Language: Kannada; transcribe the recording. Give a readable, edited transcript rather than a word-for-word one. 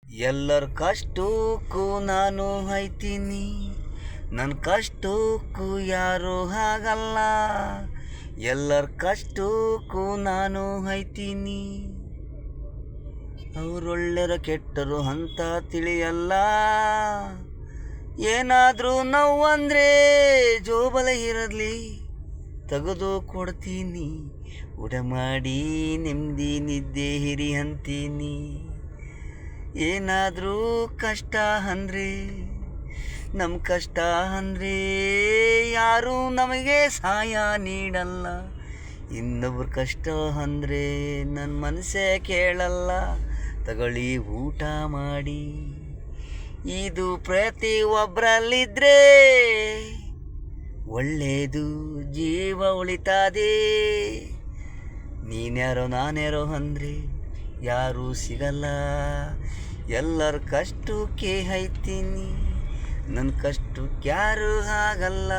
ಎಲ್ಲರ ಕಷ್ಟಕ್ಕೂ ನಾನು ಐತೀನಿ, ನನ್ನ ಕಷ್ಟಕ್ಕೂ ಯಾರೂ ಆಗಲ್ಲ. ಎಲ್ಲರ ಕಷ್ಟಕ್ಕೂ ನಾನು ಐತೀನಿ, ಅವರೊಳ್ಳೆರ ಕೆಟ್ಟರು ಅಂತ ತಿಳಿಯಲ್ಲ. ಏನಾದರೂ ನೋವು ಅಂದರೆ ಜೋಬಲ ಇರಲಿ, ತೆಗೆದು ಕೊಡ್ತೀನಿ. ಊಟ ಮಾಡಿ ನೆಮ್ಮದಿ ನಿದ್ದೆ ಹಿರಿ ಅಂತೀನಿ. ಏನಾದರೂ ಕಷ್ಟ ಅಂದರೆ, ನಮ್ಮ ಕಷ್ಟ ಅಂದರೆ ಯಾರೂ ನಮಗೆ ಸಹಾಯ ನೀಡಲ್ಲ. ಇನ್ನೊಬ್ರ ಕಷ್ಟ ಅಂದರೆ ನನ್ನ ಮನಸ್ಸೇ ಕೇಳಲ್ಲ. ತಗೊಳ್ಳಿ ಊಟ ಮಾಡಿ, ಇದು ಪ್ರತಿ ಒಬ್ಬರಲ್ಲಿದ್ದರೆ ಒಳ್ಳೆಯದು, ಜೀವ ಉಳಿತಾದೆ. ನೀನ್ಯಾರೋ ನಾನ್ಯಾರೋ ಅಂದರೆ ಯಾರೂ ಸಿಗಲ್ಲ. ಎಲ್ಲರ ಕಷ್ಟಕ್ಕೆ ಐತೀನಿ, ನನ್ನ ಕಷ್ಟಕ್ಕೆ ಯಾರೂ ಆಗಲ್ಲ.